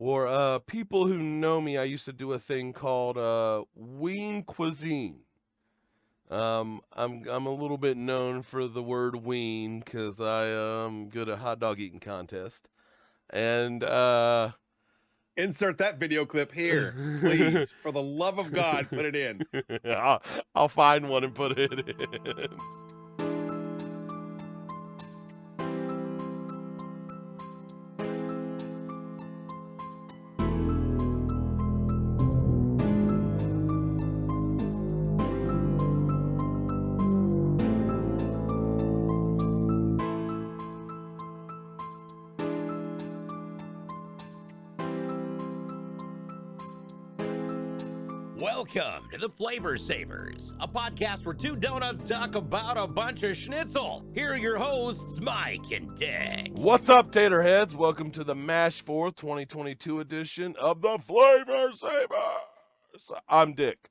Or people who know me, I used to do a thing called ween cuisine. I'm a little bit known for the word ween because I am good at hot dog eating contest. And Insert that video clip here, please. For the love of God, put it in. I'll find one and put it in. Welcome to the Flavor Savors, a podcast where two donuts talk about a bunch of schnitzel. Here are your hosts, Mike and Dick. What's up, Taterheads? Welcome to the Mash 4th 2022 edition of the Flavor Savors. I'm Dick.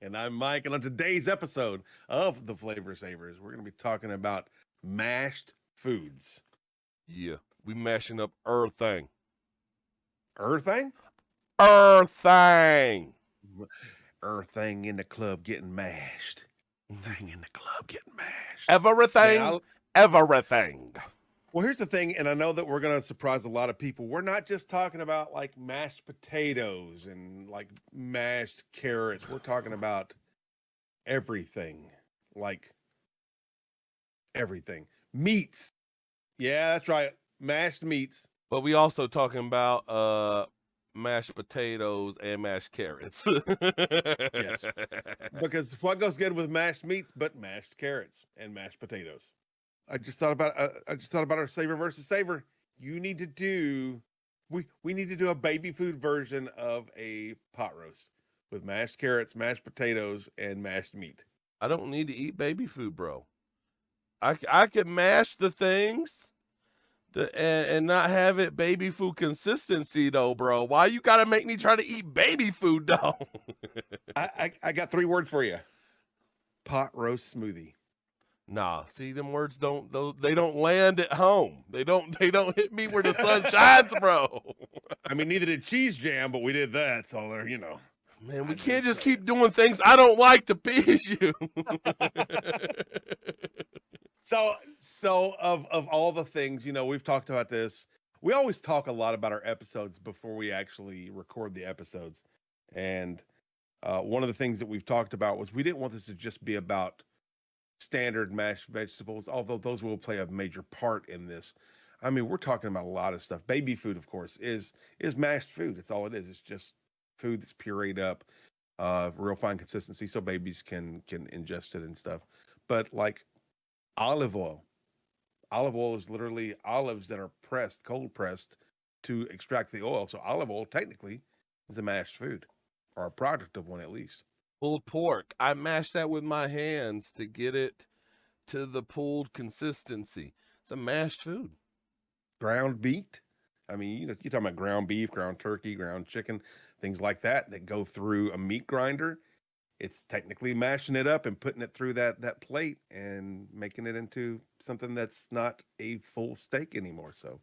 And I'm Mike, and on today's episode of the Flavor Savers, we're going to be talking about mashed foods. Yeah, we mashing up everything. Everything? Everything. Everything in the club getting mashed. Thing in the club getting mashed. Everything. Man, Everything. well, here's the thing, and I know that we're going to surprise a lot of people. We're not just talking about like mashed potatoes and like mashed carrots. We're talking about everything. Like everything. Meats. Yeah, that's right. Mashed meats. But we also talking about mashed potatoes and mashed carrots. Yes. Because what goes good with mashed meats but mashed carrots and mashed potatoes? I just thought about our savor versus savor. You need to do we need to do a baby food version of a pot roast with mashed carrots, mashed potatoes, and mashed meat. I don't need to eat baby food, bro. I can mash the things and not have it baby food consistency though, bro. Why you gotta make me try to eat baby food though? I got 3 words for you. Pot roast smoothie. Nah, see them words they don't land at home. They don't hit me where the sun shines, bro. I mean, neither did cheese jam, but we did that, so there, Man, we I'm can't just saying. keep doing things I don't like to please you. So of all the things, we've talked about this. We always talk a lot about our episodes before we actually record the episodes. And one of the things that we've talked about was we didn't want this to just be about standard mashed vegetables, although those will play a major part in this. I mean, we're talking about a lot of stuff. Baby food, of course, is mashed food. It's all it is. It's just food that's pureed up, real fine consistency, so babies can ingest it and stuff. But like olive oil. Olive oil is literally olives that are pressed, cold pressed to extract the oil. So olive oil technically is a mashed food or a product of one at least. Pulled pork. I mash that with my hands to get it to the pulled consistency. It's a mashed food. Ground beef. I mean, you're talking about ground beef, ground turkey, ground chicken, things like that go through a meat grinder. It's technically mashing it up and putting it through that plate and making it into something that's not a full steak anymore. So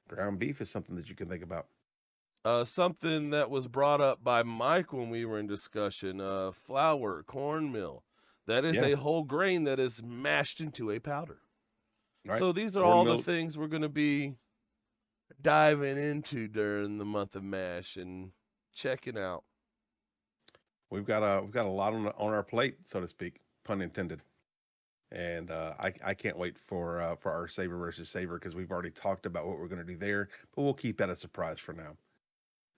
ground beef is something that you can think about. Something that was brought up by Mike when we were in discussion, flour, cornmeal. That is Yeah, a whole grain that is mashed into a powder. right. So these are all the Cornmeal. things we're going to be diving into during the month of MASH and checking out. We've got a lot on our plate, so to speak, pun intended. And I can't wait for our savor versus savor because we've already talked about what we're going to do there, but we'll keep that a surprise for now.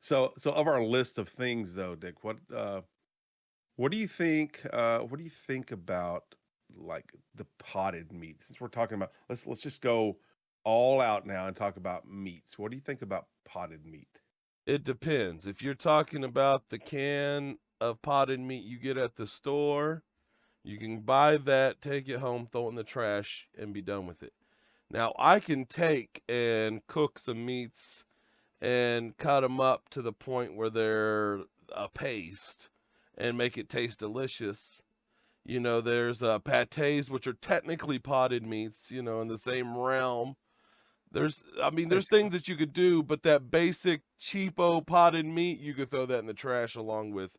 So of our list of things though, Dick, what do you think? What do you think about like the potted meat? Since we're talking about, let's just go all out now and talk about meats. What do you think about potted meat? It depends. If you're talking about the can of potted meat you get at the store, you can buy that, take it home, throw it in the trash, and be done with it. Now, I can take and cook some meats and cut them up to the point where they're a paste and make it taste delicious. You know, there's pâtés, which are technically potted meats, you know, in the same realm There's things that you could do, but that basic cheapo potted meat, you could throw that in the trash along with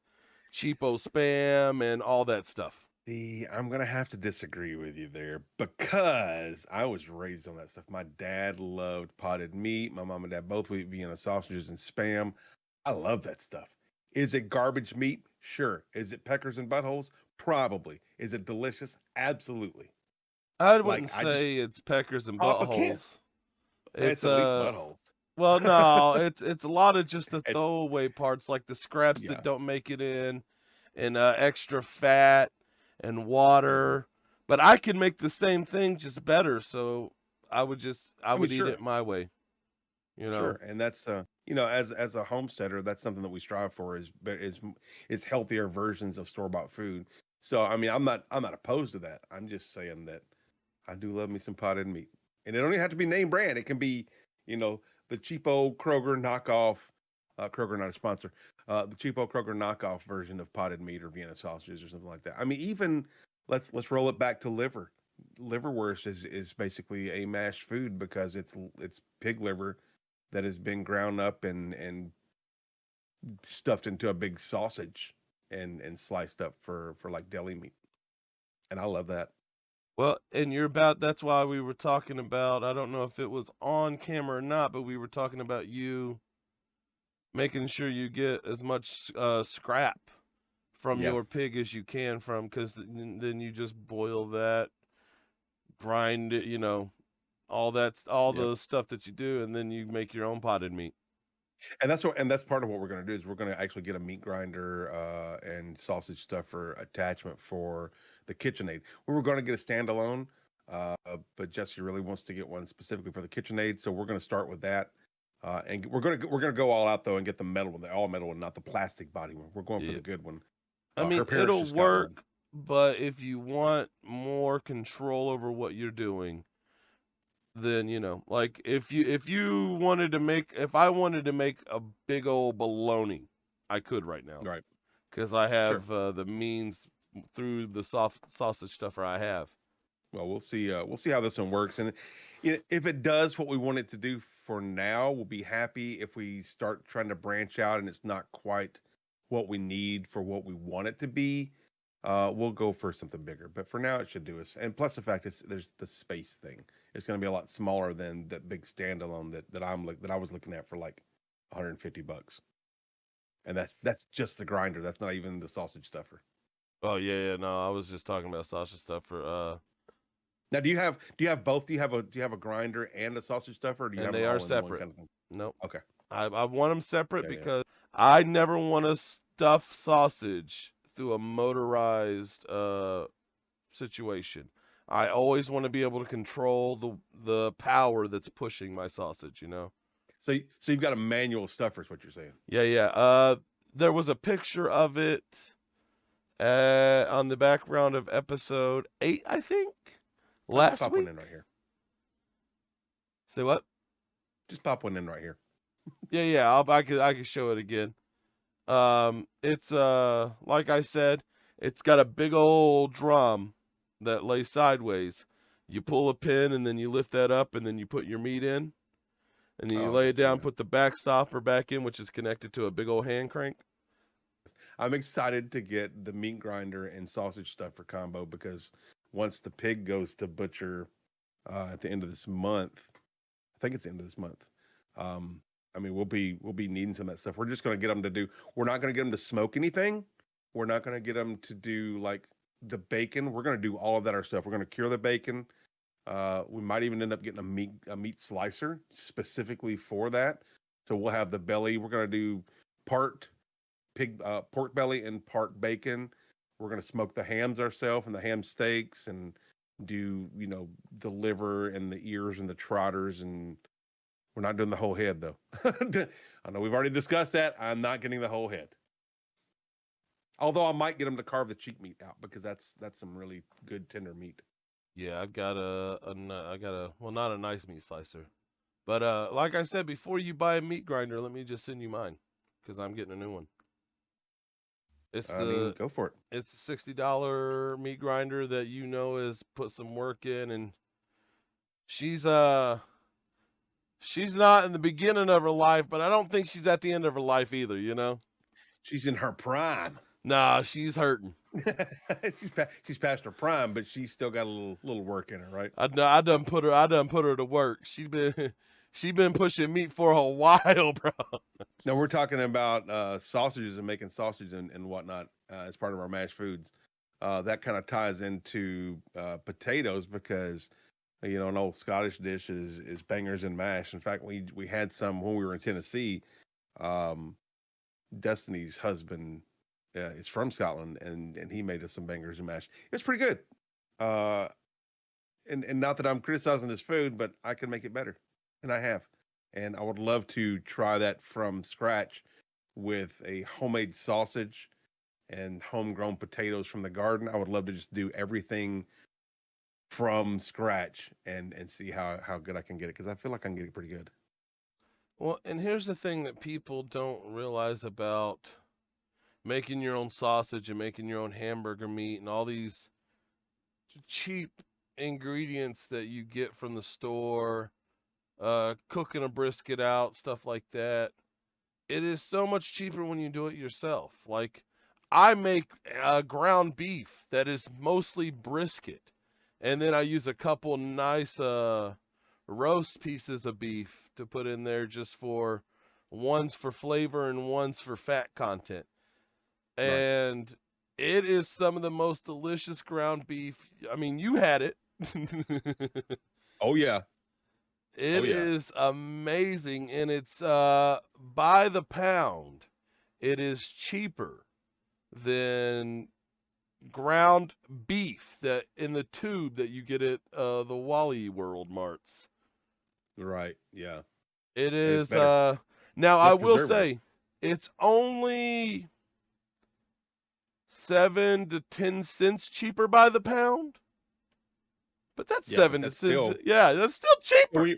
cheapo spam and all that stuff. See, I'm gonna have to disagree with you there because I was raised on that stuff. My dad loved potted meat. My mom and dad both would eat Vienna sausages and spam. I love that stuff. Is it garbage meat? Sure. Is it peckers and buttholes? Probably. Is it delicious? Absolutely. I Like wouldn't I just say it's peckers and pop a can. buttholes. It's It's at least buttholes. well, no, it's a lot of just the It's throwaway parts, like the scraps that yeah. don't make it in, and extra fat and Mhm. water. But I can make the same thing just better, so I I mean, would eat it sure. my way, you know. Sure, and that's as a homesteader, that's something that we strive for is healthier versions of store bought food. So I mean, I'm not opposed to that. I'm just saying that I do love me some potted meat, and it don't even have to be name brand. It can be the cheapo Kroger knockoff. Kroger not a sponsor. The cheapo Kroger knockoff version of potted meat or Vienna sausages or something like that. I mean, even let's roll it back to liver. Liverwurst is basically a mashed food because it's pig liver that has been ground up and stuffed into a big sausage and sliced up for like deli meat. And I love that. Well, and that's why we were talking about, I don't know if it was on camera or not, but we were talking about you making sure you get as much scrap from Yeah, your pig as you can because then you just boil that, grind it, all yep. the stuff that you do, and then you make your own potted meat. And that's part of what we're going to do is we're going to actually get a meat grinder and sausage stuffer attachment for the KitchenAid. We were going to get a standalone, uh, but Jesse really wants to get one specifically for the KitchenAid, so we're going to start with that. And we're gonna go all out though and get the metal one, the all metal one, not the plastic body one. We're going for Yeah. the good one. I Her mean, parents it'll just got one. work, but if you want more control over what you're doing, then like if I wanted to make a big old bologna, I could right now Right. because I Sure. have the means through the soft sausage stuffer I have. Well, we'll see. We'll see how this one works, and if it does what we want it to do for now, we'll be happy. If we start trying to branch out and it's not quite what we need for what we want it to be, we'll go for something bigger. But for now, it should do us. And plus, the fact there's the space thing. It's going to be a lot smaller than that big standalone that I was looking at for like $150, and that's just the grinder. That's not even the sausage stuffer. Oh yeah, no, I was just talking about sausage stuffer. Now, do you have both? Do you have a grinder and a sausage stuffer, or do you And have them they are all in one separate. kind of thing? Nope. Okay. I want them separate Yeah, yeah. because I never want to stuff sausage through a motorized situation. I always want to be able to control the power that's pushing my sausage, So you've got a manual stuffer, is what you're saying. Yeah, yeah. There was a picture of it on the background of episode 8, I think, I'll just last pop one week. in right here. Say what? Just pop one in right here. Yeah, yeah. I could show it again. It's like I said, it's got a big old drum that lays sideways. You pull a pin and then you lift that up and then you put your meat in, and then you Oh, lay it heck yeah. down, put the back stopper back in, which is connected to a big old hand crank. I'm excited to get the meat grinder and sausage stuffer combo because once the pig goes to butcher at the end of this month, I think it's the end of this month. Um, I mean, we'll be needing some of that stuff. We're just going to get them to do. We're not going to get them to smoke anything. We're not going to get them to do like the bacon. We're going to do all of that ourselves. We're going to cure the bacon. We might even end up getting a meat slicer specifically for that. So we'll have the belly. We're going to do part pork belly and part bacon. We're going to smoke the hams ourselves and the ham steaks and do the liver and the ears and the trotters, and we're not doing the whole head though. I know we've already discussed that. I'm not getting the whole head. Although I might get them to carve the cheek meat out because that's some really good tender meat. Yeah, I've got well, not a nice meat slicer, but like I said, before you buy a meat grinder, let me just send you mine because I'm getting a new one. I mean, go for it. It's a $60 meat grinder that has put some work in, and she's She's not in the beginning of her life, but I don't think she's at the end of her life either, you know? She's in her prime. Nah, she's hurting. she's past her prime, but she's still got a little work in her, right? I done put her to work. She been pushing meat for a while, bro. No, we're talking about sausages and making sausage and whatnot as part of our mashed foods. That kind of ties into potatoes because an old Scottish dish is bangers and mash. In fact, we had some when we were in Tennessee. Destiny's husband is from Scotland, and he made us some bangers and mash. It's pretty good. And not that I'm criticizing this food, but I can make it better, and I have. And I would love to try that from scratch with a homemade sausage and homegrown potatoes from the garden. I would love to just do everything from scratch and see how good I can get it, because I feel like I can get it pretty good. Well, and here's the thing that people don't realize about making your own sausage and making your own hamburger meat and all these cheap ingredients that you get from the store, cooking a brisket out, stuff like that. It is so much cheaper when you do it yourself. Like, I make ground beef that is mostly brisket, and then I use a couple nice roast pieces of beef to put in there just for one's for flavor and one's for fat content. Right. And it is some of the most delicious ground beef. I mean, you had it. Oh yeah. It Oh yeah. is amazing, and it's by the pound. It is cheaper than ground beef that in the tube that you get at the Wally World Marts. Right. Yeah. It And it's is better. now I Less will preservatives. say it's only 7 to 10 cents cheaper by the pound. But that's Yeah, but 7 to that's 10 still cents. Yeah, that's still cheaper.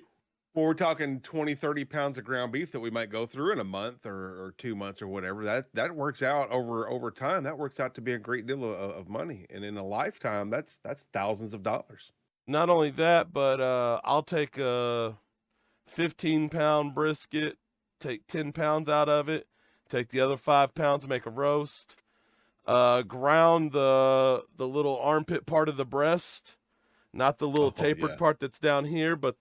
we're talking 20, 30 pounds of ground beef that we might go through in a month or 2 months or whatever. That works out over time. That works out to be a great deal of money. And in a lifetime, that's thousands of dollars. Not only that, but I'll take a 15-pound brisket, take 10 pounds out of it, take the other 5 pounds, make a roast, ground the little armpit part of the breast, not the little Oh tapered yeah. part that's down here, but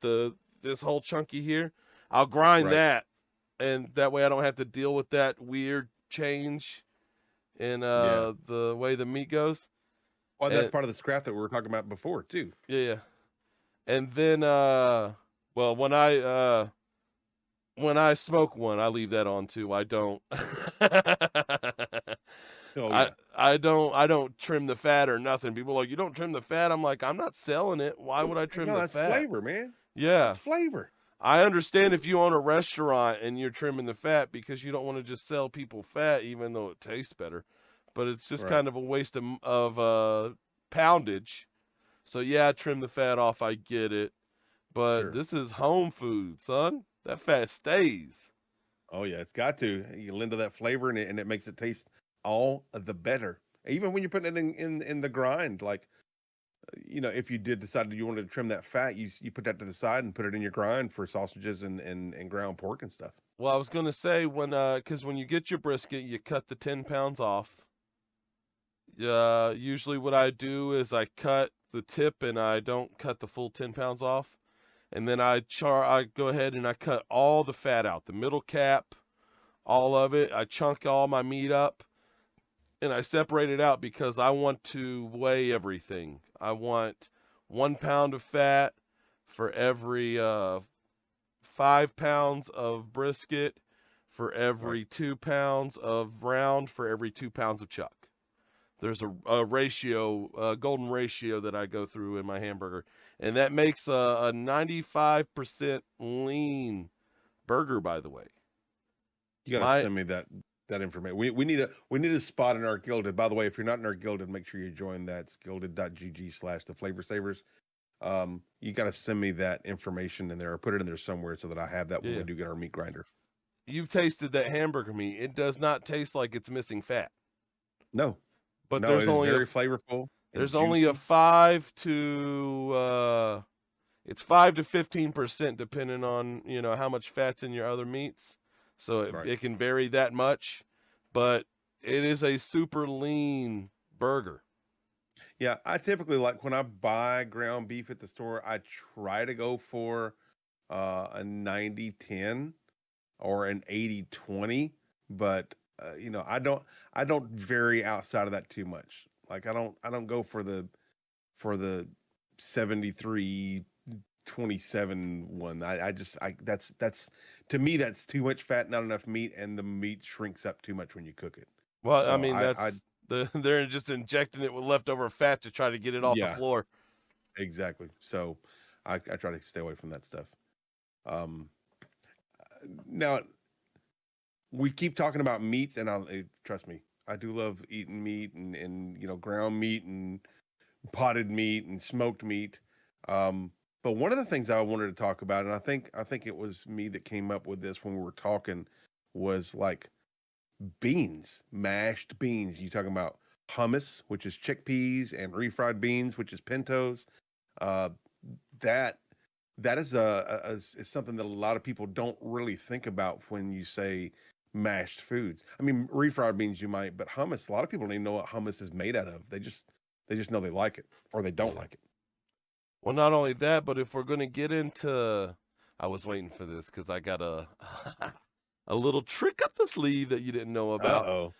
this whole chunky here. I'll grind Right. that, and that way I don't have to deal with that weird change in Yeah. the way the meat goes. Well, that's And part of the scrap that we were talking about before too. yeah, and then well, when I smoke one, I leave that on too. I don't. Oh I yeah. I don't trim the fat or nothing. People are like, you don't trim the fat. I'm like, I'm not selling it. Why would I trim No, the that's fat? flavor, man. Yeah. That's flavor. I understand if you own a restaurant and you're trimming the fat because you don't want to just sell people fat even though it tastes better. But it's just Right. kind of a waste of poundage. So yeah, trim the fat off, I get it. But Sure. this is home food, son. That fat stays. Oh yeah, it's got to. You lend to that flavor, and it makes it taste all the better. Even when you're putting it in the grind, like if you did decide that you wanted to trim that fat, you put that to the side and put it in your grind for sausages and ground pork and stuff. Well, I was gonna say because when you get your brisket, you cut the 10 pounds off. Usually what I do is I cut the tip and I don't cut the full 10 pounds off. And then I go ahead and I cut all the fat out, the middle cap, all of it. I chunk all my meat up and I separate it out because I want to weigh everything. I want 1 pound of fat for every 5 pounds of brisket, for Right. every 2 pounds of round, for every 2 pounds of chuck. There's a ratio, a golden ratio that I go through in my hamburger, and that makes a 95% lean burger. By the way, You got to my send me that information. We need a spot in our Gilded. By the way, if you're not in our Gilded, make sure you join that. It's gilded.gg/TheFlavorSavors. You got to send me that information in there or put it in there somewhere so that I have that when yeah, we do get our meat grinder. you've tasted that hamburger meat. It does not taste like it's missing fat, No, but no, it is very flavorful and there's only a juicy. 5 to It's 5 to 15% depending on, how much fat's in your other meats. So Right. it can vary that much, but it is a super lean burger. Yeah, I typically like when I buy ground beef at the store, I try to go for a 90-10 or an 80-20, but I don't vary outside of that too much. Like I don't go for the 73-27 one. That's to me that's too much fat, not enough meat, and the meat shrinks up too much when you cook it. Well, I So mean, I they're just injecting it with leftover fat to try to get it off the yeah, floor. exactly. So I try to stay away from that stuff. Um, Now we keep talking about meats, and trust me, I do love eating meat and ground meat and potted meat and smoked meat. But one of the things I wanted to talk about, and I think it was me that came up with this when we were talking, was like beans, mashed beans. You talking about hummus, which is chickpeas, and refried beans, which is pintos. Uh, that that is is something that a lot of people don't really think about when you say mashed foods. I mean, refried beans you might, but hummus, a lot of people don't even know what hummus is made out of. They just know they like it or they don't Yeah. like it. Well, not only that, but if we're going to get into, I was waiting for this because I got a a little trick up the sleeve that you didn't know about. Uh-oh.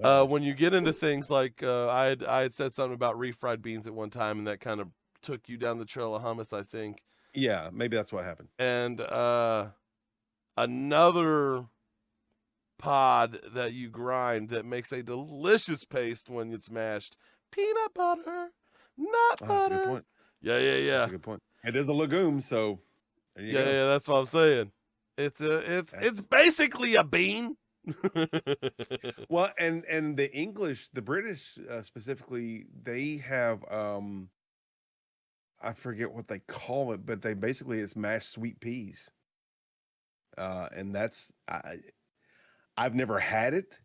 Uh-oh. When you get into things like I had said something about refried beans at one time, and that kind of took you down the trail of hummus, I think. Yeah, maybe that's what happened. And another pod that you grind that makes a delicious paste when it's mashed, peanut butter, nut Oh, that's a good butter. point. Yeah, yeah, That's yeah. a good point. It is a legume, so there you Yeah, go. yeah, that's what I'm saying. It's That's basically a bean. well, and the English, the British specifically, they have I forget what they call it, but they basically it's mashed sweet peas. And I've never had it.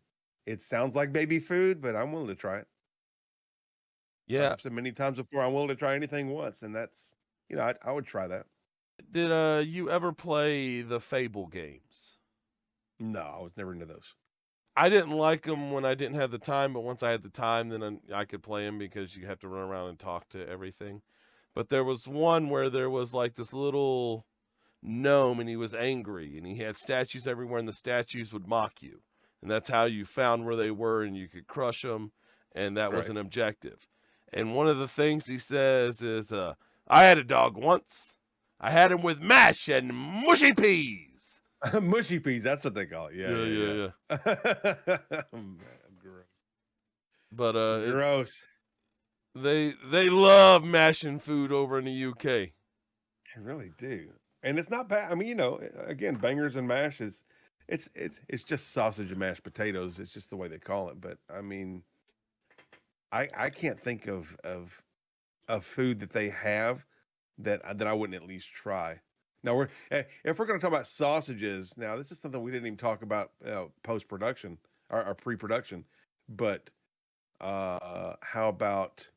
It sounds like baby food, but I'm willing to try it. Yeah. I've said many times before I'm willing to try anything once, and that's I would try that. Did you ever play the Fable games? No, I was never into those. I didn't like them when I didn't have the time, but once I had the time, then I could play them because you have to run around and talk to everything. But there was one where there was like this little gnome and he was angry and he had statues everywhere and the statues would mock you. And that's how you found where they were and you could crush them. And that was Right. an objective. And one of the things he says is, I had a dog once. I had him with mash and mushy peas. Mushy peas, that's what they call it. Yeah, Yeah, yeah, yeah, yeah. yeah. Oh, man, gross. But Gross. they love mashing food over in the UK. I really do. And it's not bad. I mean, again, bangers and mash is it's just sausage and mashed potatoes. It's just the way they call it. But I mean, I can't think of food that they have that I wouldn't at least try. Now if we're going to talk about sausages, now this is something we didn't even talk about post production or pre production, but how about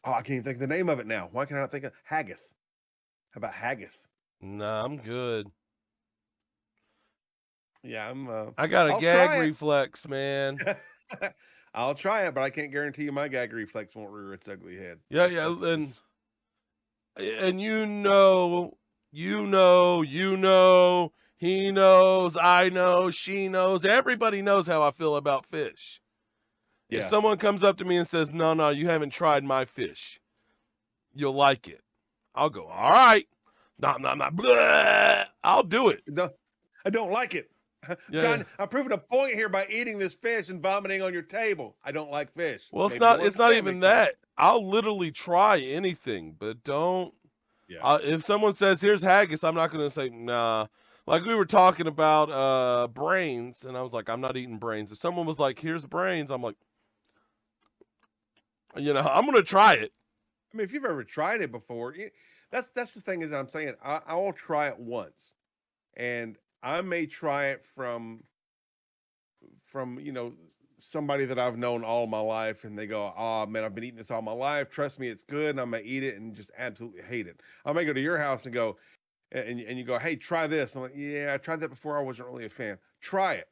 I can't even think of the name of it now. Why can I not think of haggis? How about haggis? Nah, I'm good. Yeah, I got a I'll gag try reflex, man. it. I'll try it, but I can't guarantee you my gag reflex won't rear its ugly head. Yeah, yeah, That's and just he knows, I know, she knows, everybody knows how I feel about fish. If yeah. someone comes up to me and says, no, no, you haven't tried my fish, you'll like it. I'll go, all right. Nah, nah, nah, blah. I'll do it. No, I don't like it. Yeah. I'm proving a point here by eating this fish and vomiting on your table. I don't like fish. Well, Maybe you'll it's not understand even next time. that. I'll literally try anything, but don't. Yeah. If someone says, here's haggis, I'm not going to say, nah. Like we were talking about brains, and I was like, I'm not eating brains. If someone was like, here's brains, I'm like, I'm going to try it. I mean, if you've ever tried it before, that's the thing is I'm saying I will try it once, and I may try it from somebody that I've known all my life, and they go, "Oh man, I've been eating this all my life. Trust me, it's good." And I'm gonna eat it and just absolutely hate it. I may go to your house and go, and you go, "Hey, try this." I'm like, "Yeah, I tried that before. I wasn't really a fan. Try it."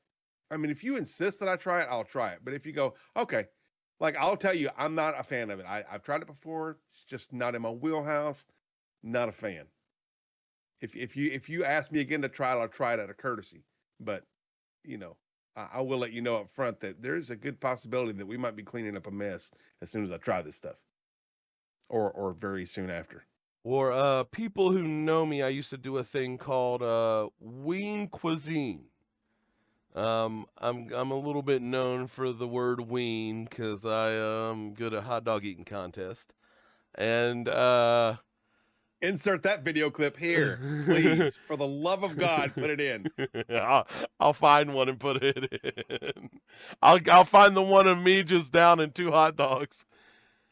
I mean, if you insist that I try it, I'll try it. But if you go, "Okay," like I'll tell you, I'm not a fan of it. I've tried it before. It's just not in my wheelhouse. Not a fan. If you ask me again to try it, I'll try it out of courtesy. But you know, I will let you know up front that there's a good possibility that we might be cleaning up a mess as soon as I try this stuff, or very soon after. Or people who know me, I used to do a thing called ween cuisine. I'm a little bit known for the word ween because I am good at hot dog eating contest, and Insert that video clip here, please. For the love of God, put it in. I'll find one and put it in. I'll find the one of me just down in 2 hot dogs.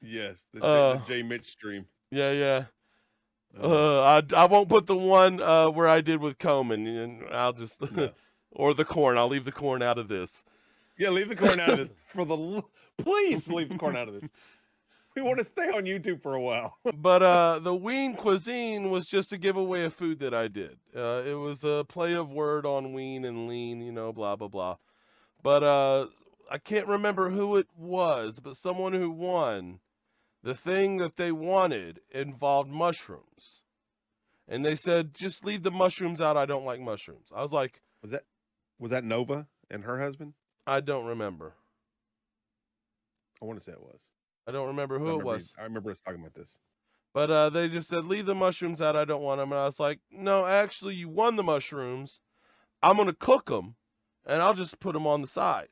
Yes, the Uh, J Mitch stream. yeah, yeah. Uh, I won't put the one where I did with Coleman, and I'll just no. or the corn. I'll leave the corn out of this. Yeah, leave the corn out of this. Please leave the corn out of this. We want to stay on YouTube for a while. But the ween cuisine was just a giveaway of food that I did. It was a play of word on ween and lean, blah blah blah. But I can't remember who it was, but someone who won. The thing that they wanted involved mushrooms. And they said, just leave the mushrooms out. I don't like mushrooms. I was like, Was that Nova and her husband? I don't remember. I want to say it was. I don't remember who it was. I remember us talking about this. But they just said, leave the mushrooms out. I don't want them. And I was like, no, actually, you won the mushrooms. I'm going to cook them, and I'll just put them on the side.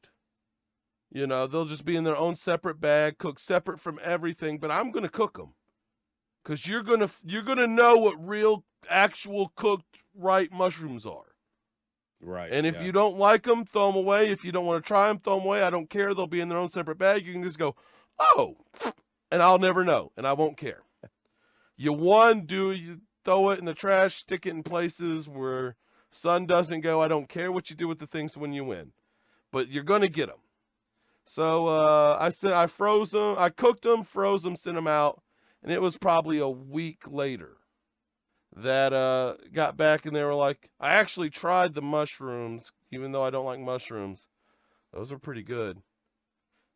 They'll just be in their own separate bag, cooked separate from everything, but I'm going to cook them. Because you're gonna know what real, actual cooked right mushrooms are. Right. And if you don't like them, throw them away. If you don't want to try them, throw them away. I don't care. They'll be in their own separate bag. You can just go, oh, and I'll never know, and I won't care. You throw it in the trash, stick it in places where sun doesn't go. I don't care what you do with the things when you win, but you're gonna get them. So I said I froze them, I cooked them, froze them, sent them out. And it was probably a week later that got back and they were like, I actually tried the mushrooms, even though I don't like mushrooms. Those are pretty good.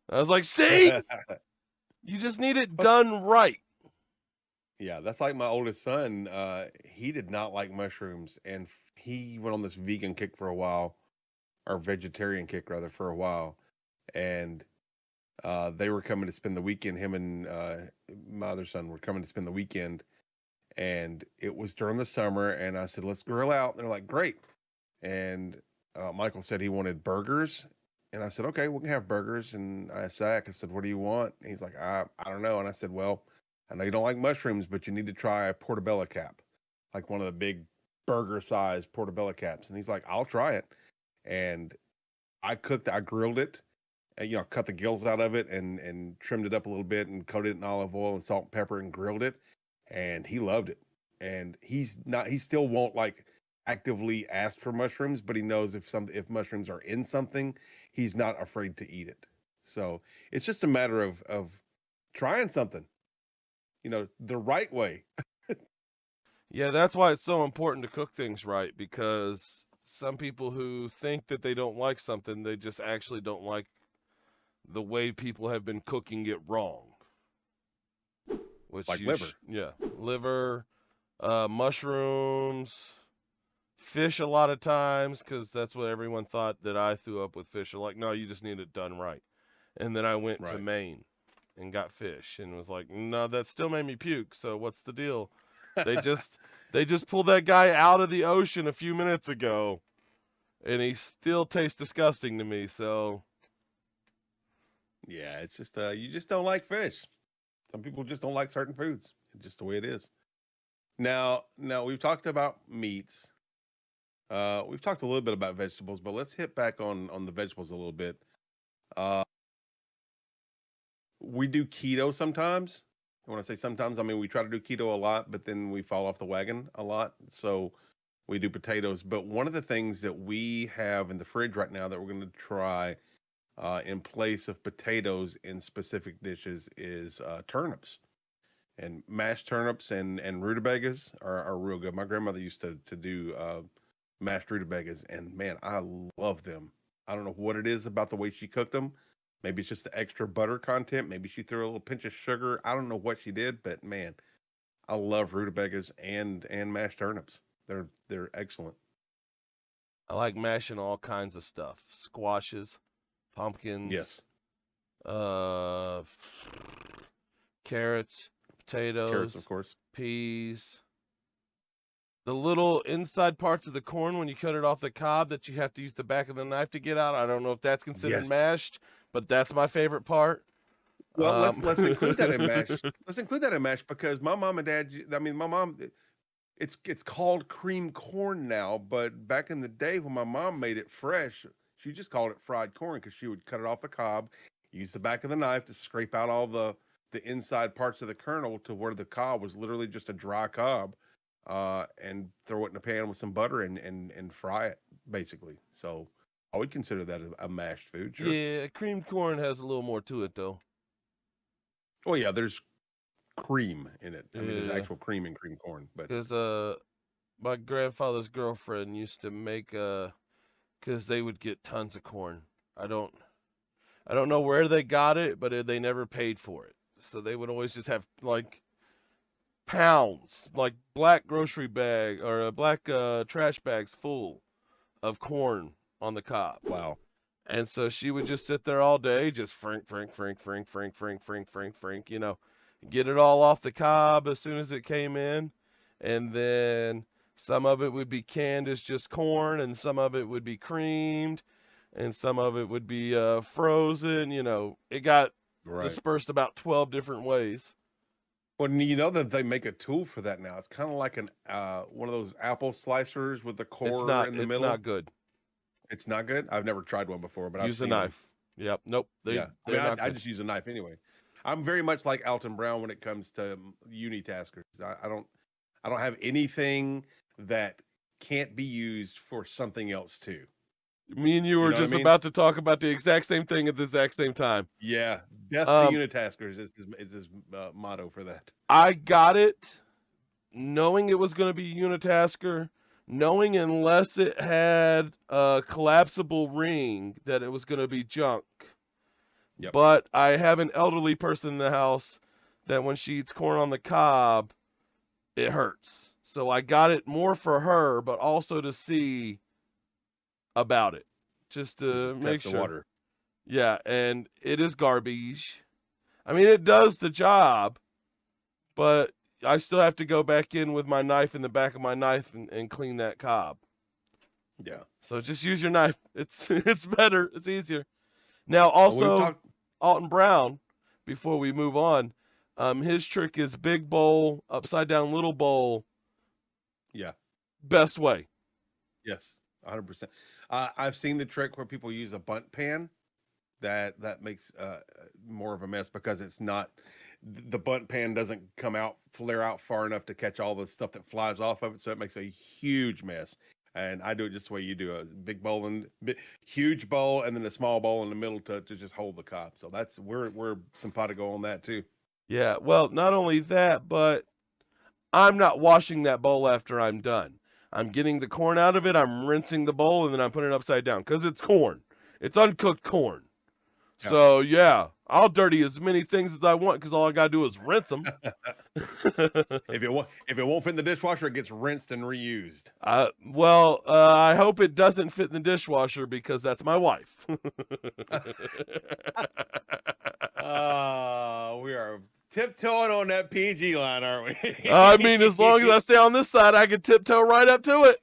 I was like, see? You just need it done right. Yeah, that's like my oldest son. He did not like mushrooms, and he went on this vegan kick for a while, or vegetarian kick rather, for a while. And they were coming to spend the weekend. Him and my other son were coming to spend the weekend, and it was during the summer. And I said, "Let's grill out." And they're like, "Great." And Michael said he wanted burgers, and I said, "Okay, we can have burgers." And I said, "What do you want?" And he's like, "I don't know." And I said, "Well, I know you don't like mushrooms, but you need to try a portobello cap, like one of the big burger-sized portobello caps." And he's like, "I'll try it." And I grilled it. And, cut the gills out of it and trimmed it up a little bit and coated it in olive oil and salt and pepper and grilled it. And he loved it. And he still won't like actively ask for mushrooms, but he knows if mushrooms are in something, he's not afraid to eat it. So it's just a matter of trying something, the right way. Yeah, that's why it's so important to cook things right, because some people who think that they don't like something, they just actually don't like the way people have been cooking it wrong. Which Like liver. Liver, mushrooms, fish a lot of times, because that's what everyone thought that I threw up with fish. They're like, no, you just need it done right. And then I went to Maine and got fish and was like, no, that still made me puke. So what's the deal? They just pulled that guy out of the ocean a few minutes ago, and he still tastes disgusting to me. So yeah, it's just you just don't like fish. Some people just don't like certain foods. It's just the way it is. Now we've talked about meats. We've talked a little bit about vegetables, but let's hit back on the vegetables a little bit. We do keto sometimes. When I say sometimes, I mean we try to do keto a lot, but then we fall off the wagon a lot. So we do potatoes. But one of the things that we have in the fridge right now that we're going to try in place of potatoes in specific dishes is turnips. And mashed turnips and rutabagas are real good. My grandmother used to do mashed rutabagas, and man, I love them. I don't know what it is about the way she cooked them. Maybe it's just the extra butter content. Maybe she threw a little pinch of sugar. I don't know what she did, but man, I love rutabagas and mashed turnips. They're excellent. I like mashing all kinds of stuff. Squashes, pumpkins, Yes, uh, carrots, carrots, of potatoes, course. peas. The little inside parts of the corn when you cut it off the cob that you have to use the back of the knife to get out. I don't know if that's considered Yes. mashed, but that's my favorite part. Well, Um, let's include that in mash. Let's include that in mash because my mom and dad. I mean, my mom. It's called cream corn now, but back in the day when my mom made it fresh, she just called it fried corn because she would cut it off the cob, use the back of the knife to scrape out all the inside parts of the kernel to where the cob was literally just a dry cob, and throw it in a pan with some butter and fry it basically. So I would consider that a mashed food, sure. yeah, creamed corn has a little more to it though. Oh yeah, there's cream in it. I mean, there's Yeah, actual cream in cream corn, but because my grandfather's girlfriend used to make because they would get tons of corn. I don't I don't know where they got it, but they never paid for it. So they would always just have like pounds, like black grocery bag or black trash bags full of corn on the cob. wow. And so she would just sit there all day, just frink, get it all off the cob as soon as it came in. And then some of it would be canned as just corn, and some of it would be creamed, and some of it would be frozen. It got Right. dispersed about 12 different ways. Well, you know that they make a tool for that now. It's kind of like an one of those apple slicers with the It's core not in the it's middle. not good. It's not good. I've never tried one before, but I've Use a seen them. knife. Yep. Nope. Yeah, I They're mean, not I good. just use a knife anyway. I'm very much like Alton Brown when it comes to unitaskers. I don't have anything that can't be used for something else too. Me and you You were know what I just mean? about to talk about the exact same thing at the exact same time. Yeah, death to Um, unitaskers is his motto for that. I got it knowing it was going to be unitasker, knowing unless it had a collapsible ring that it was going to be junk. Yep. But I have an elderly person in the house that when she eats corn on the cob, it hurts. So I got it more for her, but also to see about it, just Just to to make test the sure. water. Yeah, and it is garbage. I mean, it does the job, but I still have to go back in with my knife in the back of my knife and clean that cob. Yeah. So just use your knife. It's it's better. It's easier. Now Well, we've also talked. Alton Brown, before we move on, his trick is big bowl, upside down little bowl, Yeah. best way. Yes. 100%. I've seen the trick where people use a bunt pan that makes more of a mess because it's not the bunt pan doesn't flare out far enough to catch all the stuff that flies off of it, so it makes a huge mess. And I do it just the way you do: a big bowl and huge bowl, and then a small bowl in the middle to just hold the cob. So that's we're simpatico on that too. Yeah, well, not only that, but I'm not washing that bowl after I'm done. I'm getting the corn out of it, I'm rinsing the bowl, and then I'm putting it upside down because it's corn. It's uncooked corn. Yeah. So, yeah, I'll dirty as many things as I want because all I got to do is rinse them. If it won't fit in the dishwasher, it gets rinsed and reused. I hope it doesn't fit in the dishwasher because that's my wife. We are tiptoeing on that PG line, aren't I mean, as long as we? I stay on this side, I can tiptoe right up to it.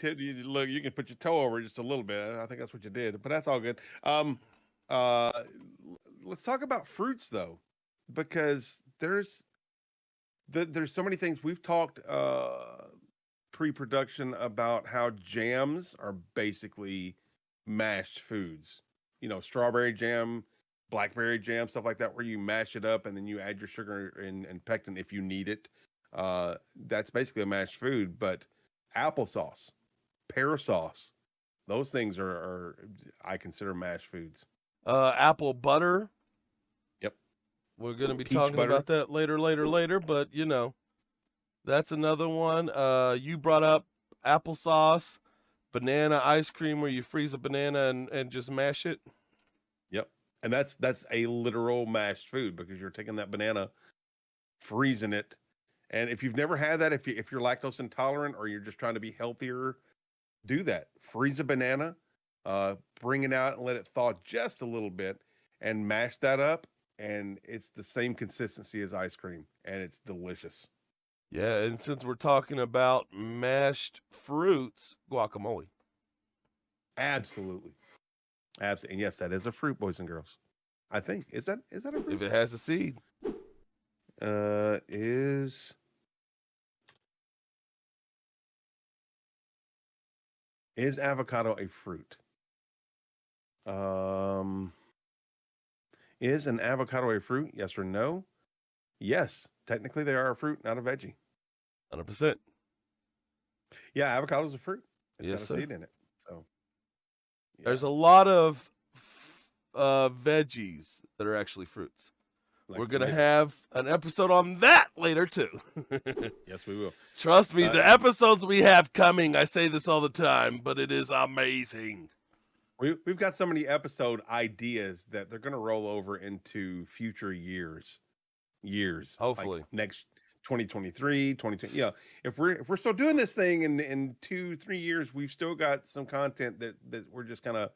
Look, you can put your toe over just a little bit. I think that's what you did, but that's all good. Let's talk about fruits though, because there's so many things we've talked pre-production about how jams are basically mashed foods. You know, strawberry jam, blackberry jam, stuff like that, where you mash it up and then you add your sugar and pectin if you need it. That's basically a mashed food. But applesauce, pear sauce, those things are I consider mashed foods. Apple butter. Yep. We're going to be Peach talking butter. about that later, but you know, that's another one. You brought up applesauce, banana ice cream where you freeze a banana and just mash it. Yep. And that's a literal mashed food because you're taking that banana, freezing it. And if you've never had that, if you're lactose intolerant or you're just trying to be healthier, do that. Freeze a banana, bring it out and let it thaw just a little bit and mash that up. And it's the same consistency as ice cream and it's delicious. Yeah, and since we're talking about mashed fruits, guacamole. Absolutely. Absolutely. And yes, that is a fruit, boys and girls. I think. Is that a fruit? If it has a seed. Is avocado a fruit? Is an avocado a fruit? Yes or no? Yes. Technically, they are a fruit, not a veggie. 100%. Yeah, avocado is a fruit. It's Yes, got a sir. seed in it. So There's a lot of veggies that are actually fruits. like We're going to tomatoes. have an episode on that later, too. Yes, we will. Trust me, the episodes we have coming, I say this all the time, but it is amazing. We've got so many episode ideas that they're going to roll over into future years. Hopefully. Like next 2023, 2020. Yeah, if we're still doing this thing in 2-3 years, we've still got some content that we're just kind of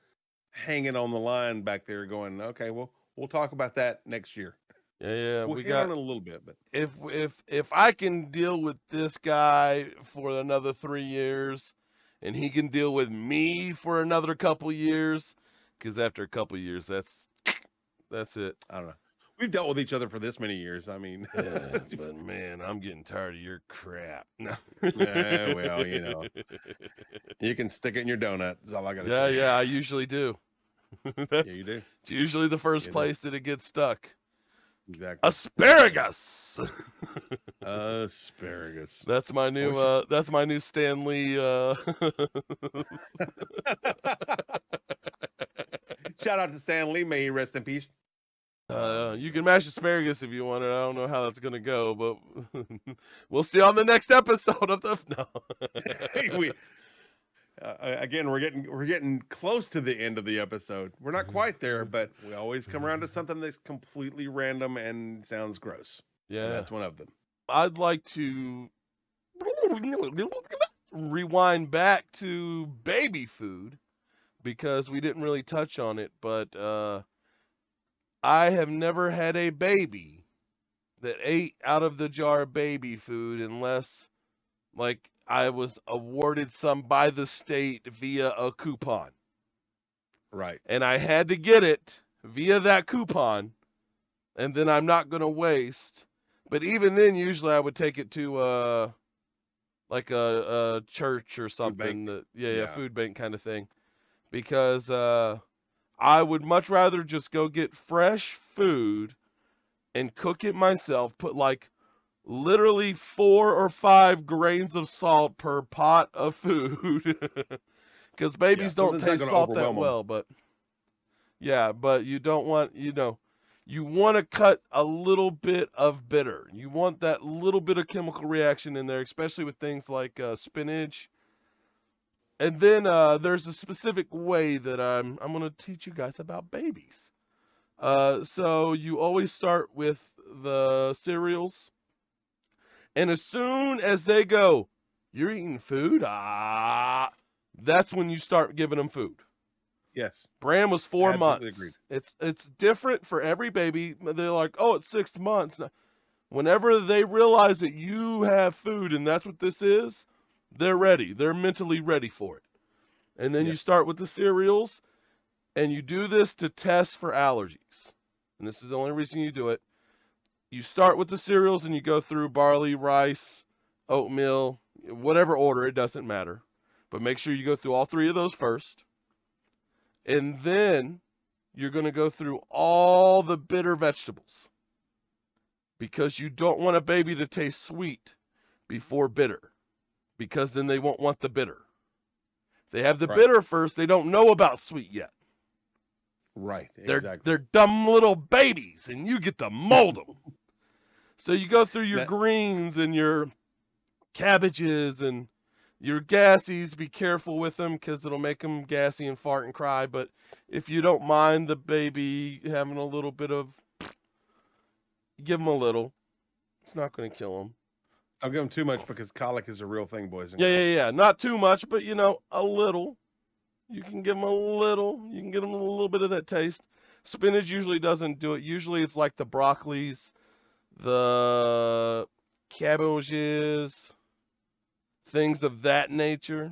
hanging on the line back there going, okay, well, we'll talk about that next year. Yeah, We'll hit on it a little bit, but if I can deal with this guy for another 3 years, and he can deal with me for another couple years, because after a couple years, that's it. I don't know. We've dealt with each other for this many years. I mean, Yeah, but man, I'm getting tired of your crap. No. well, you know, you can stick it in your donut. That's all I gotta say. Yeah, I usually do. Yeah, you do. It's usually the first place that it gets stuck. Exactly. Asparagus. Asparagus. That's my new Stan Lee. Shout out to Stan Lee. May he rest in peace. You can mash asparagus if you want it. I don't know how that's gonna go, but we'll see on the next episode of the. No. Again, we're getting close to the end of the episode. We're not quite there, but we always come around to something that's completely random and sounds gross. Yeah, and that's one of them. I'd like to rewind back to baby food because we didn't really touch on it, but I have never had a baby that ate out of the jar baby food unless, like, I was awarded some by the state via a coupon. Right. And I had to get it via that coupon, and then I'm not going to waste. But even then, usually I would take it to like a church or something. Food bank kind of thing. Because I would much rather just go get fresh food and cook it myself, put like literally 4 or 5 grains of salt per pot of food. Because babies don't taste salt that well, but you don't want, you want to cut a little bit of bitter. You want that little bit of chemical reaction in there, especially with things like spinach. And then there's a specific way that I'm going to teach you guys about babies. So you always start with the cereals. And as soon as they go, you're eating food? That's when you start giving them food. Yes. Bram was 4 Absolutely months. Agreed. It's different for every baby. They're like, oh, it's 6 months. Whenever they realize that you have food and that's what this is, they're ready. They're mentally ready for it. And then you start with the cereals, and you do this to test for allergies. And this is the only reason you do it. You start with the cereals, and you go through barley, rice, oatmeal, whatever order, it doesn't matter. But make sure you go through all 3 of those first. And then you're going to go through all the bitter vegetables. Because you don't want a baby to taste sweet before bitter. Because then they won't want the bitter. If they have the bitter first, they don't know about sweet yet. Right. They're Exactly. they're dumb little babies, and you get to mold them. So you go through your That- greens and your cabbages and your gassies. Be careful with them because it'll make them gassy and fart and cry. But if you don't mind the baby having a little bit of, give them a little. It's not going to kill them. Don't give them too much because colic is a real thing, boys and Yeah, girls. yeah, yeah. Not too much, but a little. You can give them a little. You can give them a little bit of that taste. Spinach usually doesn't do it. Usually it's like the broccolis, the cabbages, things of that nature.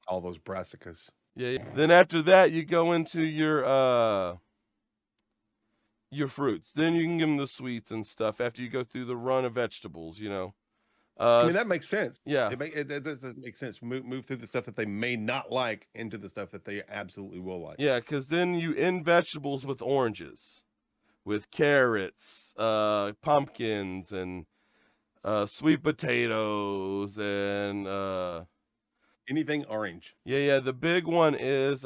All those brassicas. Yeah, yeah. Then after that, you go into your fruits. Then you can give them the sweets and stuff after you go through the run of vegetables. I mean, that makes sense. Yeah, It does make sense. Move through the stuff that they may not like into the stuff that they absolutely will like. yeah, because then you end vegetables with oranges, with carrots, pumpkins, and sweet potatoes, and Anything orange. yeah. The big one is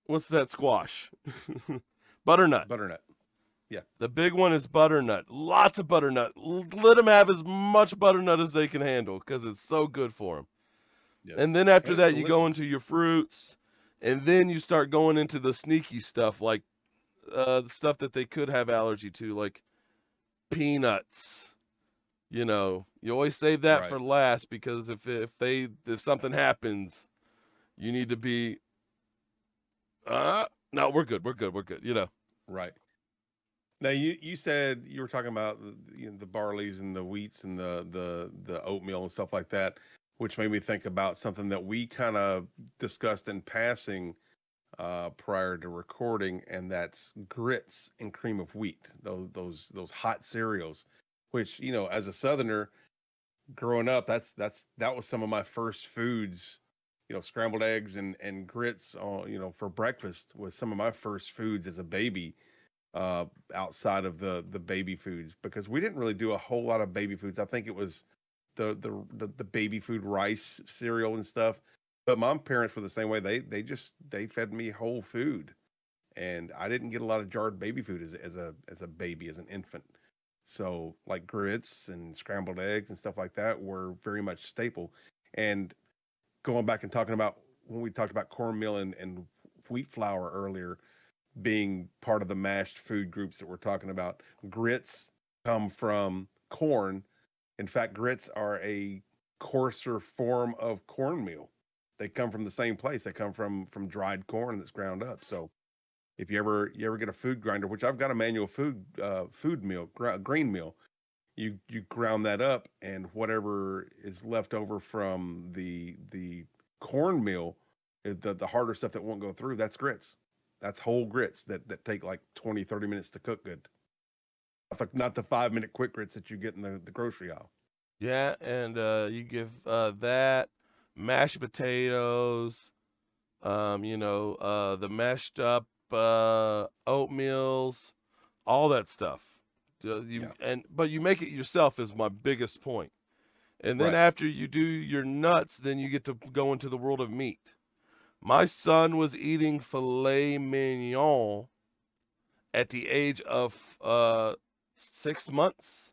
what's that squash? Butternut. Butternut. Yeah. The big one is butternut. Lots of butternut. Let them have as much butternut as they can handle because it's so good for them. Yes. And then after And that, it's you go delicious. into your fruits, and then you start going into the sneaky stuff like the stuff that they could have allergy to, like peanuts. You always save that Right. for last because if something happens, you need to be no, we're good. Right. Now you said you were talking about the barleys and the wheats and the oatmeal and stuff like that, which made me think about something that we kind of discussed in passing prior to recording, and that's grits and cream of wheat. Those hot cereals, which as a Southerner growing up, that was some of my first foods. Scrambled eggs and grits, for breakfast was some of my first foods as a baby. Outside of the baby foods, because we didn't really do a whole lot of baby foods. I think it was the baby food rice cereal and stuff. But my parents were the same way. They fed me whole food, and I didn't get a lot of jarred baby food as a baby, as an infant. So like grits and scrambled eggs and stuff like that were very much staple. And going back and talking about when we talked about cornmeal and wheat flour earlier being part of the mashed food groups that we're talking about, grits come from corn. In fact, grits are a coarser form of cornmeal. They come from the same place. They come from dried corn that's ground up. So if you ever get a food grinder, which I've got a manual food mill, green mill, you ground that up, and whatever is left over from the cornmeal, the harder stuff that won't go through, that's grits. That's whole grits that take like 20, 30 minutes to cook good. Not the 5-minute quick grits that you get in the grocery aisle. Yeah, and you give that mashed potatoes, the mashed up oatmeals, all that stuff. But you make it yourself is my biggest point. And then Right. after you do your nuts, then you get to go into the world of meat. My son was eating filet mignon at the age of 6 months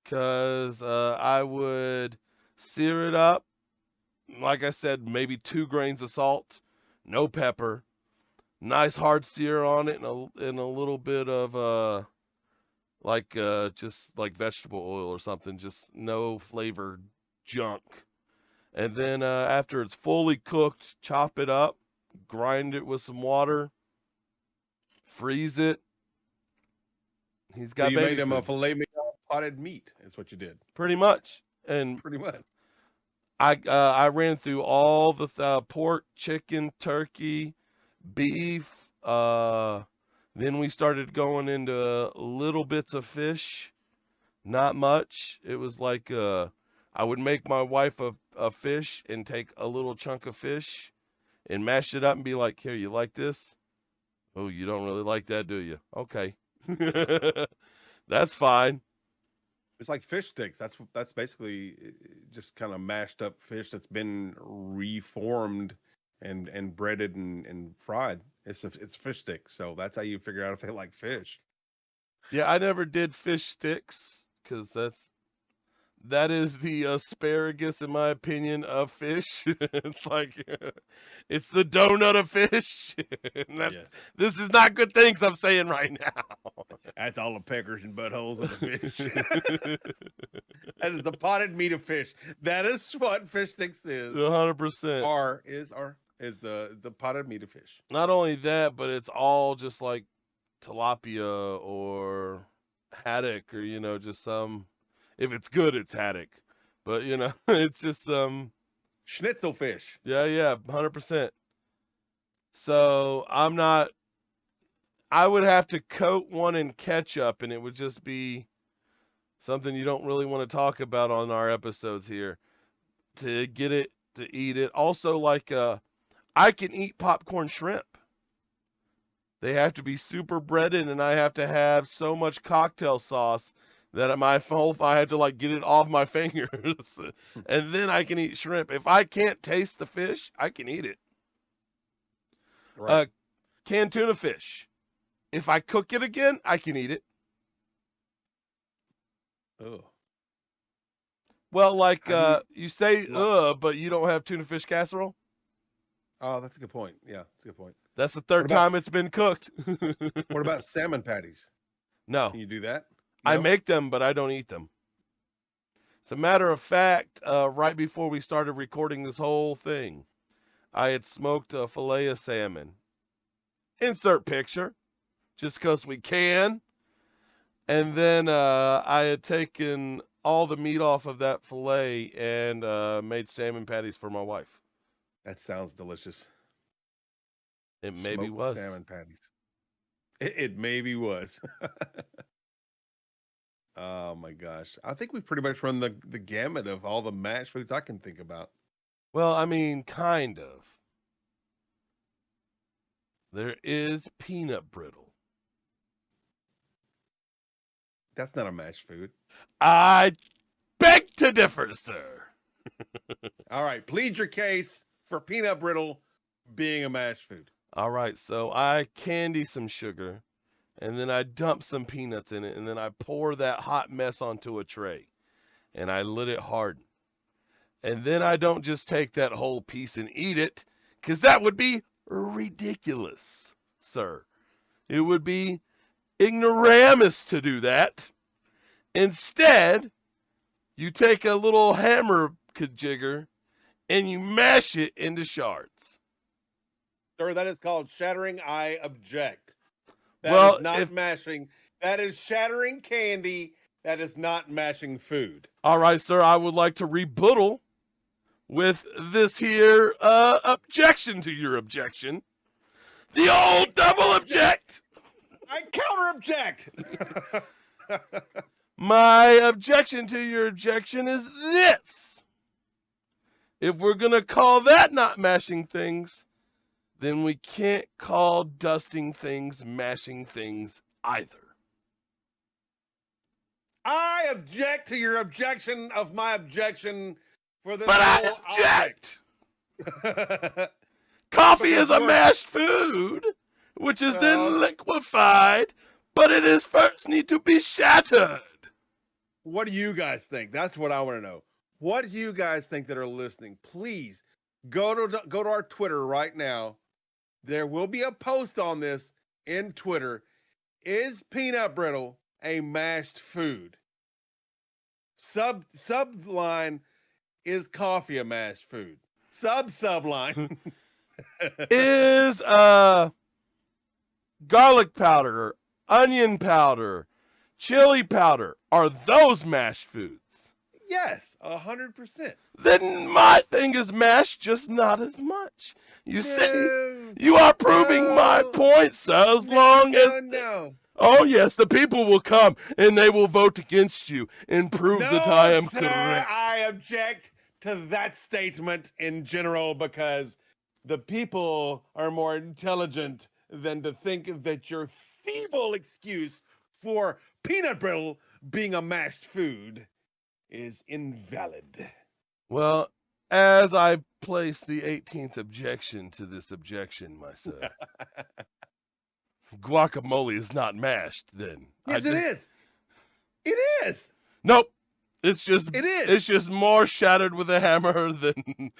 because I would sear it up. Like I said, maybe 2 grains of salt, no pepper, nice hard sear on it, and a little bit of just like vegetable oil or something, just no flavored junk. And then after it's fully cooked, chop it up, grind it with some water, freeze it. He's So got you made baby him a food, filet mignon potted meat. Is what you did, pretty much. And pretty much. I ran through all the pork, chicken, turkey, beef. Then we started going into little bits of fish, not much. It was like I would make my wife a fish and take a little chunk of fish and mash it up and be like, here, you like this? Oh, you don't really like that, do you? Okay. That's fine. It's like fish sticks. That's basically just kind of mashed up fish that's been reformed and breaded and fried. It's fish sticks. So that's how you figure out if they like fish. Yeah, I never did fish sticks because that is the asparagus, in my opinion, of fish. It's like it's the donut of fish. And Yes. this is not good things I'm saying right now. That's all the peckers and buttholes of the fish. That is the potted meat of fish. That is what fish sticks is. 100%. Is the potted meat of fish. Not only that, but it's all just like tilapia or haddock or just some. If it's good, it's haddock. But it's just Schnitzel fish. yeah, 100%. So I would have to coat one in ketchup, and it would just be something you don't really want to talk about on our episodes here to get it to eat it. Also, like I can eat popcorn shrimp. They have to be super breaded, and I have to have so much cocktail sauce that I have to like get it off my fingers, and then I can eat shrimp. If I can't taste the fish, I can eat it. Right. Canned tuna fish. If I cook it again, I can eat it. Oh. Well, like you say, Lo- but you don't have tuna fish casserole. Oh, that's a good point. Yeah, that's a good point. That's the third What about time it's been cooked. What about salmon patties? No, Can you do that? I No? make them, but I don't eat them. As a matter of fact, right before we started recording this whole thing, I had smoked a fillet of salmon. Insert picture, just because we can. And then I had taken all the meat off of that fillet and made salmon patties for my wife. That sounds delicious. It maybe Smoked was. salmon patties. It maybe was. Oh my gosh. I think we've pretty much run the gamut of all the mashed foods I can think about. Well, I mean, kind of. There is peanut brittle. That's not a mashed food. I beg to differ, sir. All right, plead your case for peanut brittle being a mashed food. All right, so I candy some sugar, and then I dump some peanuts in it, and then I pour that hot mess onto a tray, and I let it harden. And then I don't just take that whole piece and eat it, because that would be ridiculous, sir. It would be ignoramus to do that. Instead, you take a little hammer jigger and you mash it into shards. Sir, that is called shattering. I object. That Well, is not mashing. That is shattering candy. That is not mashing food. All right, sir, I would like to rebuttal with this here objection to your objection. The old double object. I counter object. My objection to your objection is this. If we're going to call that not mashing things, then we can't call dusting things mashing things either. I object to your objection of my objection for this But I whole object. object. Coffee Because is a we're- mashed food, which is then Well- liquefied, but it is first need to be shattered. What do you guys think? That's what I want to know. What do you guys think that are listening? Please go to our Twitter right now. There will be a post on this in Twitter. Is peanut brittle a mashed food? Subline, is coffee a mashed food? Subline. Is garlic powder, onion powder, chili powder, are those mashed foods? Yes, 100%. Then my thing is mashed, just not as much. You see, No, you are proving my no, point, sir, as long as... no. Oh, yes, the people will come, and they will vote against you and prove that I am sir, correct. I object to that statement in general because the people are more intelligent than to think that your feeble excuse for peanut brittle being a mashed food is invalid. Well, as I place the 18th objection to this objection, my sir, guacamole is not mashed. Then Yes, it is. It is. Nope. It's just It is. It's just more shattered with a hammer than.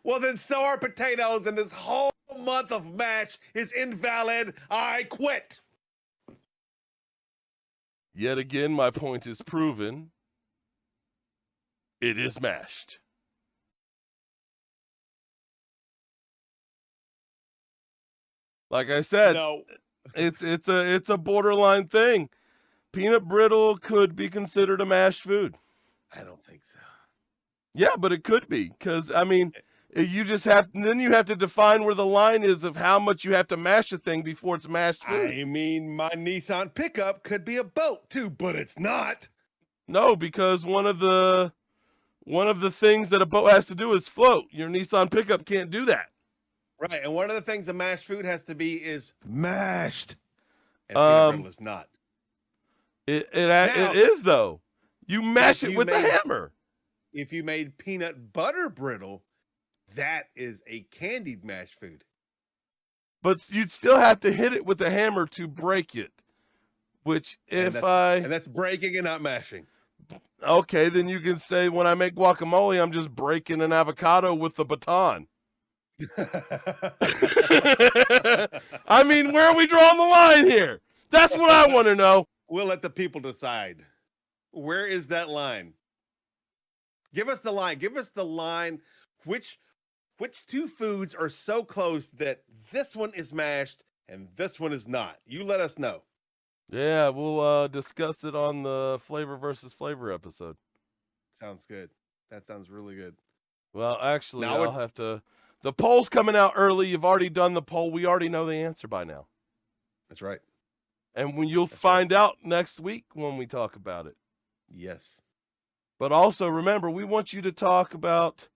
Well, then so are potatoes, and this whole month of mash is invalid. I quit. Yet again, my point is proven. It is mashed. Like I said, No. it's a borderline thing. Peanut brittle could be considered a mashed food. I don't think so. Yeah, but it could be, because I mean, you just have to define where the line is of how much you have to mash a thing before it's mashed food. I mean, my Nissan pickup could be a boat too, but it's not. No, because one of the things that a boat has to do is float. Your Nissan pickup can't do that. Right, and one of the things a mashed food has to be is mashed, and peanut brittle is not. It is though. You mash it with a hammer. If you made peanut butter brittle, that is a candied mashed food. But you'd still have to hit it with a hammer to break it. Which and that's breaking and not mashing. Okay, then you can say when I make guacamole, I'm just breaking an avocado with the baton. I mean, where are we drawing the line here? That's what I want to know. We'll let the people decide. Where is that line? Give us the line. Give us the line. Which two foods are so close that this one is mashed and this one is not? You let us know. Yeah, we'll discuss it on the Flavor versus Flavor episode. Sounds good. That sounds really good. Well, actually, Now I'll have to. The poll's coming out early. You've already done the poll. We already know the answer by now. That's right. And when you'll find out next week when we talk about it. Yes. But also remember, we want you to talk about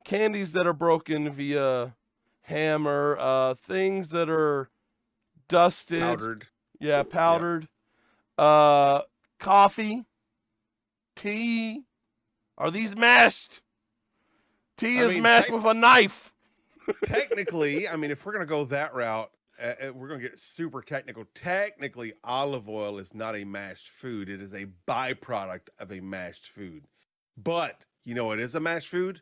candies that are broken via hammer, things that are dusted. Powdered. Yeah, powdered. Yep. Coffee. Tea. Are these mashed? Tea is mashed with a knife. Technically, I mean, if we're going to go that route, we're going to get super technical. Technically, olive oil is not a mashed food. It is a byproduct of a mashed food. But, you know what is a mashed food?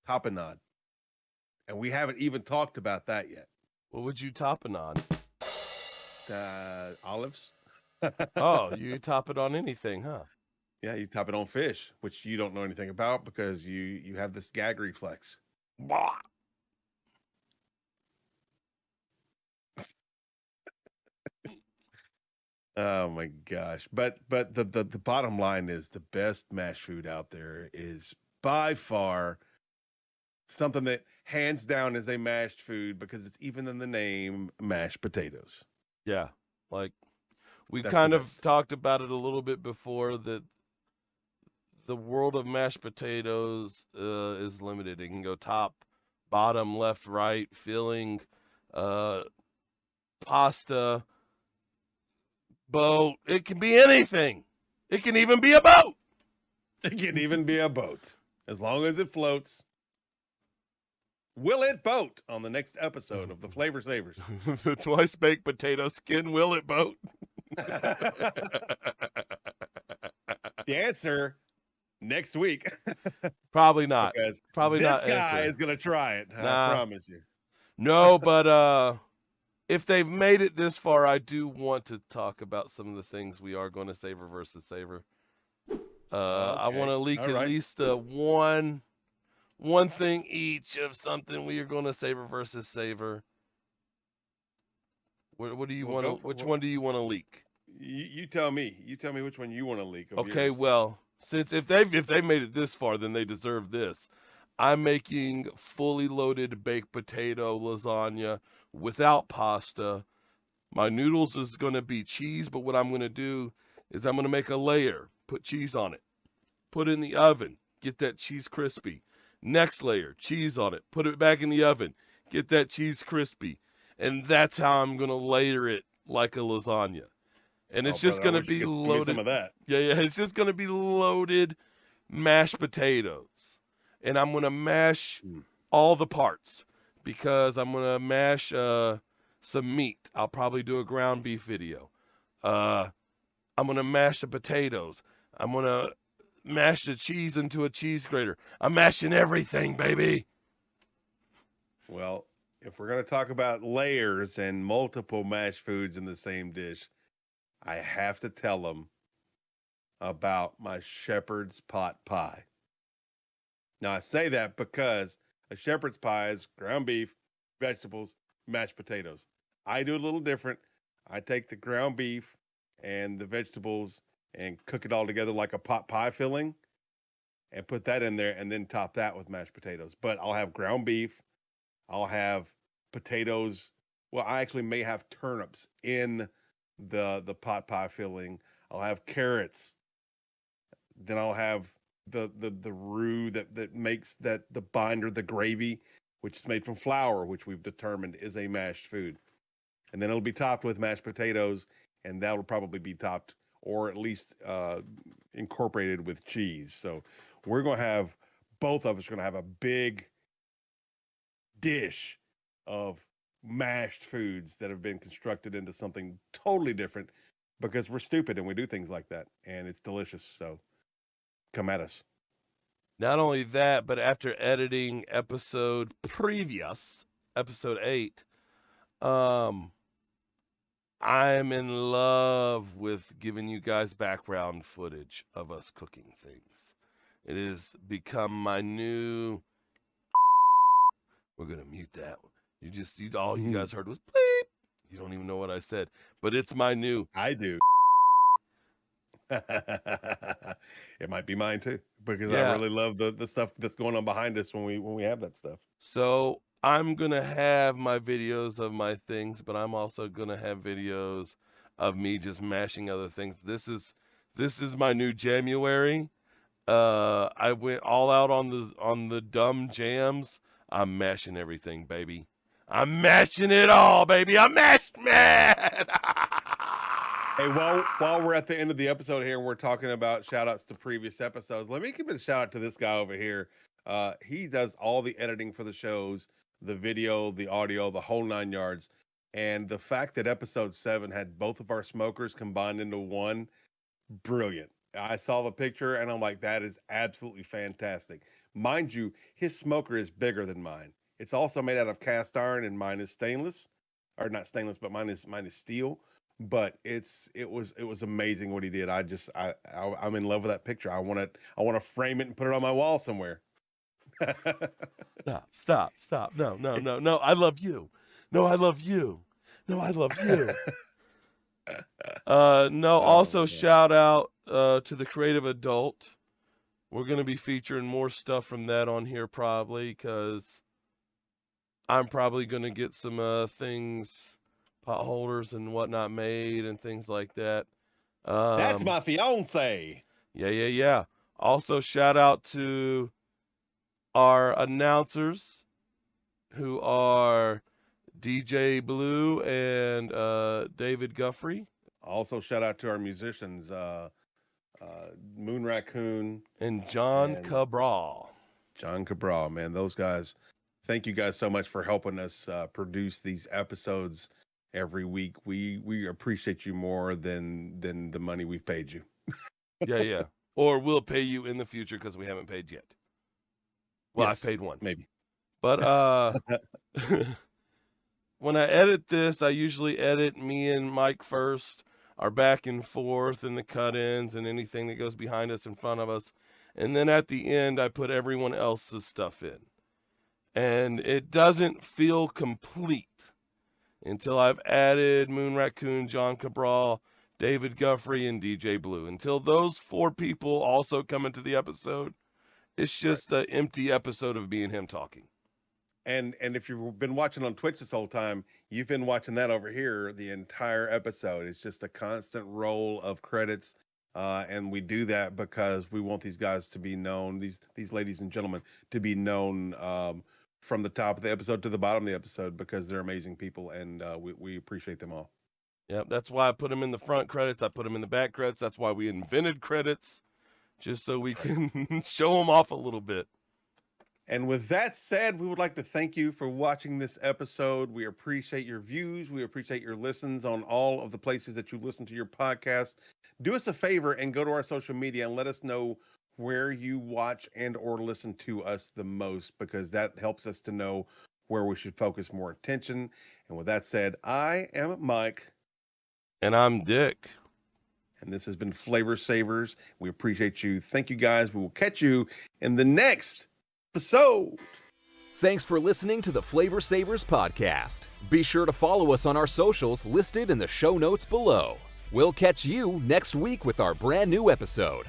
Tapenade. And we haven't even talked about that yet. What would you top it on? Olives. Oh, you top it on anything, huh? Yeah, you top it on fish, which you don't know anything about because you have this gag reflex. Bah. Oh my gosh. But the bottom line is the best mashed food out there is by far something that hands down is a mashed food because it's even in the name, mashed potatoes. Yeah. Like we That's kind the of best. talked about it a little bit before, that the world of mashed potatoes is limited. It can go top, bottom, left, right, filling, pasta, boat. It can be anything. It can even be a boat. It can even be a boat as long as it floats. Will it boat on the next episode of the Flavor Savors? The twice baked potato skin, will it boat? The answer next week. Probably not. Because Probably this not. guy answer. is going to try it. Nah. I promise you. No, but if they've made it this far, I do want to talk about some of the things we are going to savor versus savor. I want to leak All at right. least one thing each of something we are going to savor versus savor. What do you want to? Which one do you want to leak? You tell me. You tell me which one you want to leak. Of Okay, yours. well, since if they've made it this far, then they deserve this. I'm making fully loaded baked potato lasagna without pasta. My noodles is going to be cheese, but what I'm going to do is I'm going to make a layer, put cheese on it, put it in the oven, get that cheese crispy. Next layer, cheese on it, put it back in the oven, get that cheese crispy. And that's how I'm going to layer it like a lasagna. And Oh, it's just brother, I gonna wish you be could send me some loaded. of that. Yeah, yeah. It's just gonna be loaded mashed potatoes, and I'm gonna mash Mm. all the parts because I'm gonna mash some meat. I'll probably do a ground beef video. I'm gonna mash the potatoes. I'm gonna mash the cheese into a cheese grater. I'm mashing everything, baby. Well, if we're going to talk about layers and multiple mashed foods in the same dish, I have to tell them about my shepherd's pot pie. Now, I say that because a shepherd's pie is ground beef, vegetables, mashed potatoes. I do it a little different. I take the ground beef and the vegetables and cook it all together like a pot pie filling and put that in there and then top that with mashed potatoes. But I'll have ground beef, I'll have potatoes. Well, I actually may have turnips in the pot pie filling. I'll have carrots. Then I'll have the roux that makes that the binder, the gravy, which is made from flour, which we've determined is a mashed food. And then it'll be topped with mashed potatoes, and that'll probably be topped or at least incorporated with cheese. So we're gonna have both of us are gonna have a big dish of mashed foods that have been constructed into something totally different because we're stupid and we do things like that, and it's delicious. So come at us. Not only that, but after editing episode 8, um, I'm in love with giving you guys background footage of us cooking things. It has become my new. We're gonna mute that. All you guys heard was bleep. You don't even know what I said, but it's my new. I do. It might be mine too because I Yeah. really love the stuff that's going on behind us when we have that stuff. So I'm gonna have my videos of my things, but I'm also gonna have videos of me just mashing other things. This is my new January. I went all out on the dumb jams. I'm mashing everything, baby. I'm mashing it all, baby. I'm mashed man. Hey, while we're at the end of the episode here and we're talking about shout outs to previous episodes, let me give a shout out to this guy over here. He does all the editing for the shows, the video, the audio, the whole 9 yards. And the fact that episode 7 had both of our smokers combined into one, brilliant. I saw the picture and I'm like, that is absolutely fantastic. Mind you, his smoker is bigger than mine. It's also made out of cast iron and mine is stainless, or not stainless, but mine is steel. But it was amazing what he did. I'm in love with that picture. I want to frame it and put it on my wall somewhere. Stop. No, no, no, no. I love you. No, I love you. No, I love you. No, Oh also my gosh. shout out to the creative adult. We're going to be featuring more stuff from that on here probably because I'm probably going to get some things, pot holders and whatnot made and things like that. That's my fiance. Yeah. Also, shout out to our announcers who are DJ Blue and David Guffre Also, shout out to our musicians, Moonraccoon and Jon and Cabral. Jon Cabral. Man, those guys. Thank you guys so much for helping us produce these episodes every week. We appreciate you more than the money we've paid you. Yeah. Or we'll pay you in the future because we haven't paid yet. Well, I've Yes, paid one. maybe. But when I edit this, I usually edit me and Mike first, our back and forth and the cut-ins and anything that goes behind us in front of us. And then at the end, I put everyone else's stuff in. And it doesn't feel complete until I've added Moonraccoon, Jon Cabral, David Guffre, and DJ Blue. Until those 4 people also come into the episode, it's just an empty episode of me and him talking. And if you've been watching on Twitch this whole time, you've been watching that over here the entire episode. It's just a constant roll of credits. And we do that because we want these guys to be known, these ladies and gentlemen to be known from the top of the episode to the bottom of the episode because they're amazing people and we appreciate them all. Yep, that's why I put them in the front credits. I put them in the back credits. That's why we invented credits, just so we can show them off a little bit. And with that said, we would like to thank you for watching this episode. We appreciate your views. We appreciate your listens on all of the places that you listen to your podcast. Do us a favor and go to our social media and let us know where you watch and or listen to us the most, because that helps us to know where we should focus more attention. And with that said, I am Mike. And I'm Dick. And this has been Flavor Savors. We appreciate you. Thank you, guys. We will catch you in the next episode. Thanks for listening to the Flavor Savors podcast. Be sure to follow us on our socials listed in the show notes below. We'll catch you next week with our brand new episode.